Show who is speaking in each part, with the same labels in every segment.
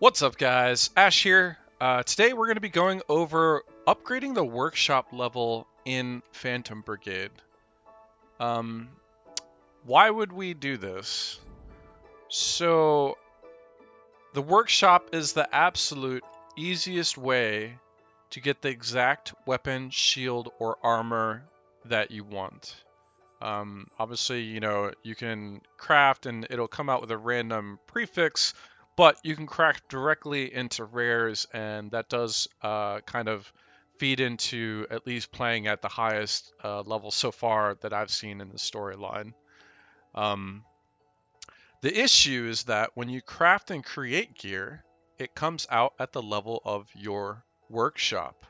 Speaker 1: What's up, guys? Ash here. Today we're going to be going over upgrading the workshop level in Phantom Brigade. Um, why would we do this? So, the workshop is the absolute easiest way to get the exact weapon, shield, or armor that you want. Obviously, you can craft and it'll come out with a random prefix, but you can craft directly into rares, and that does kind of feed into at least playing at the highest level so far that I've seen in the storyline. Um, the issue is that when you craft and create gear, it comes out at the level of your workshop,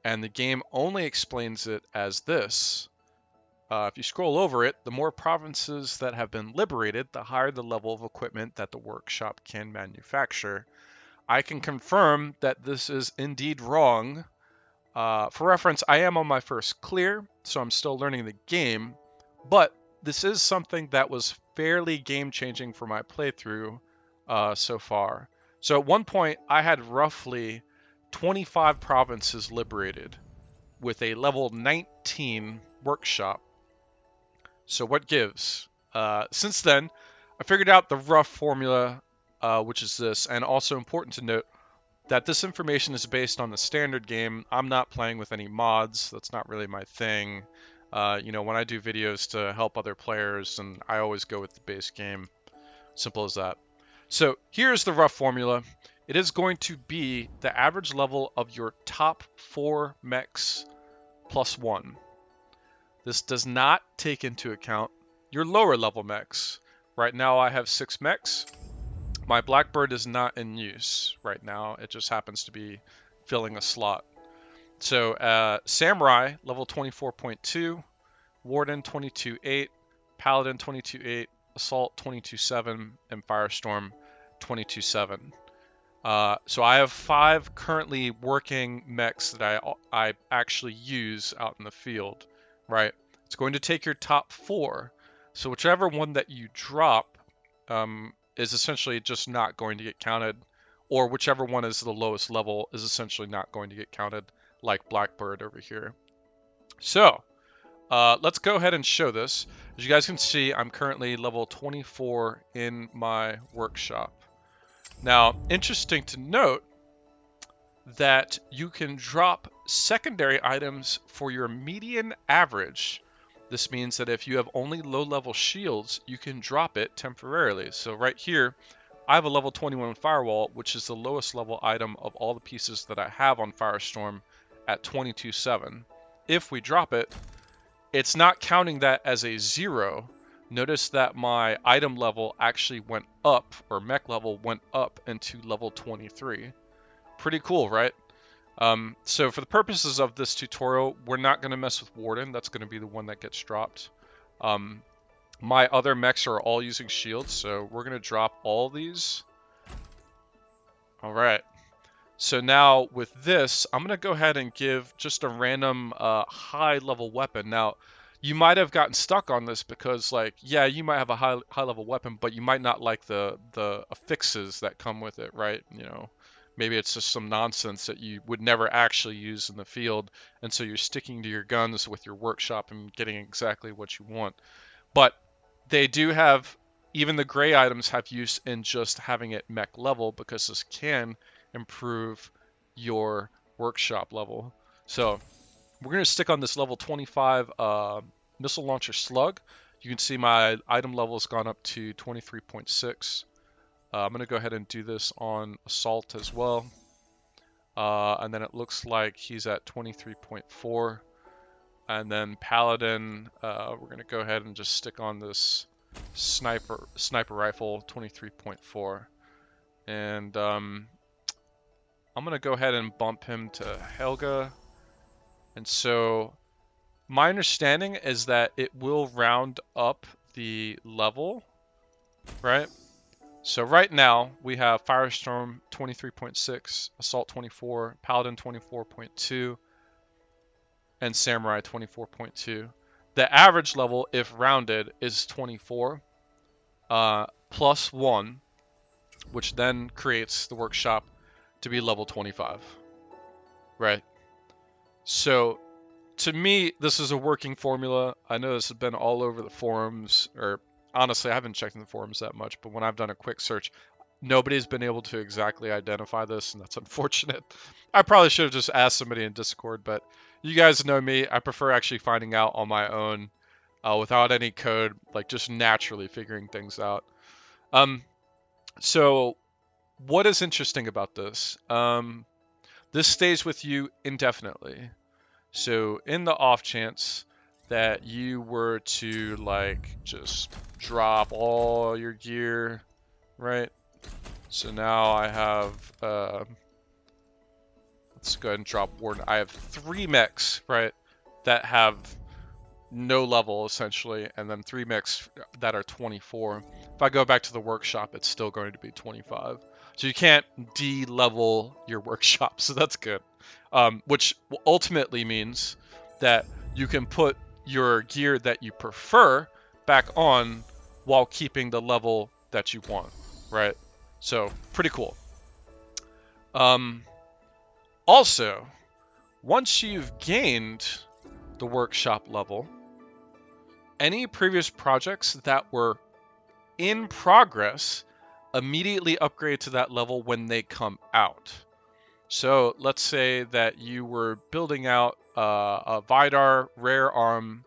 Speaker 1: and the game only explains it as this. If you scroll over it, the more provinces that have been liberated, the higher the level of equipment that the workshop can manufacture. I can confirm that this is indeed wrong. For reference, I am on my first clear, so I'm still learning the game, but this is something that was fairly game-changing for my playthrough so far. So at one point, I had roughly 25 provinces liberated with a level 19 workshop. So what gives? Since then, I figured out the rough formula, which is this, and also important to note that this information is based on the standard game. I'm not playing with any mods. That's not really my thing. When I do videos to help other players, and I always go with the base game. Simple as that. So here's the rough formula. It is going to be the average level of your top 4 mechs plus 1. This does not take into account your lower level mechs. Right now I have 6 mechs. My Blackbird is not in use right now. It just happens to be filling a slot. So Samurai, level 24.2, Warden 22.8, Paladin 22.8, Assault 22.7, and Firestorm 22.7. So I have 5 currently working mechs that I actually use out in the field, right? It's going to take your top 4. So whichever one that you drop is essentially just not going to get counted, or whichever one is the lowest level is essentially not going to get counted, like Blackbird over here. So let's go ahead and show this. As you guys can see, I'm currently level 24 in my workshop. Now, interesting to note that you can drop secondary items for your median average. This means that if you have only low-level shields, you can drop it temporarily. So right here, I have a level 21 Firewall, which is the lowest level item of all the pieces that I have on Firestorm at 22.7. If we drop it, it's not counting that as a 0. Notice that my item level actually went up, or mech level went up into level 23. Pretty cool, right? So for the purposes of this tutorial, we're not going to mess with Warden. That's going to be the one that gets dropped. My other mechs are all using shields, so we're going to drop all these. All right. So now with this, I'm going to go ahead and give just a random high-level weapon. Now, you might have gotten stuck on this because, yeah, you might have a high-level weapon, but you might not like the affixes that come with it, right? Maybe it's just some nonsense that you would never actually use in the field, and so you're sticking to your guns with your workshop and getting exactly what you want. But they do have, even the gray items have use in just having it mech level, because this can improve your workshop level. So we're going to stick on this level 25 missile launcher slug. You can see my item level has gone up to 23.6. I'm going to go ahead and do this on assault as well. And then it looks like he's at 23.4. And then paladin, we're going to go ahead and just stick on this sniper rifle, 23.4. And I'm going to go ahead and bump him to Helga. And so my understanding is that it will round up the level, right? So right now we have Firestorm 23.6, Assault 24, Paladin 24.2, and Samurai 24.2. The average level, if rounded, is 24 plus 1. which then creates the workshop to be level 25, right? So to me, this is a working formula. I know this has been all over the forums, or honestly, I haven't checked in the forums that much, but when I've done a quick search, nobody's been able to exactly identify this, and that's unfortunate. I probably should have just asked somebody in Discord, but you guys know me. I prefer actually finding out on my own without any code, like just naturally figuring things out. So what is interesting about this? This stays with you indefinitely. So in the off chance that you were to like just drop all your gear, right? So now I have, let's go ahead and drop Warden. I have 3 mechs, right, that have no level essentially, and then 3 mechs that are 24. If I go back to the workshop, it's still going to be 25. So you can't de-level your workshop, so that's good. Which ultimately means that you can put your gear that you prefer back on while keeping the level that you want, right? So pretty cool. Also, once you've gained the workshop level, any previous projects that were in progress immediately upgrade to that level when they come out. So let's say that you were building out a Vidar rare arm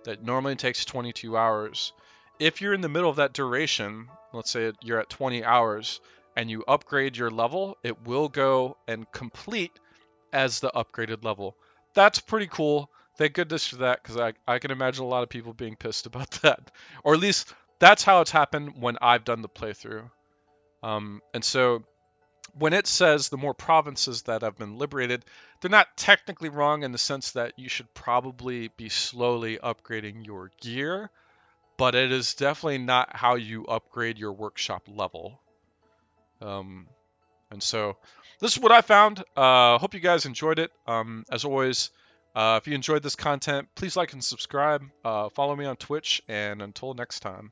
Speaker 1: that normally takes 22 hours. If you're in the middle of that duration, let's say you're at 20 hours, and you upgrade your level, it will go and complete as the upgraded level. That's pretty cool. Thank goodness for that, because I can imagine a lot of people being pissed about that. Or at least that's how it's happened when I've done the playthrough. And so when it says the more provinces that have been liberated, they're not technically wrong in the sense that you should probably be slowly upgrading your gear, but it is definitely not how you upgrade your workshop level. And so this is what I found. Hope you guys enjoyed it. As always, if you enjoyed this content, please like and subscribe. Follow me on Twitch, and until next time.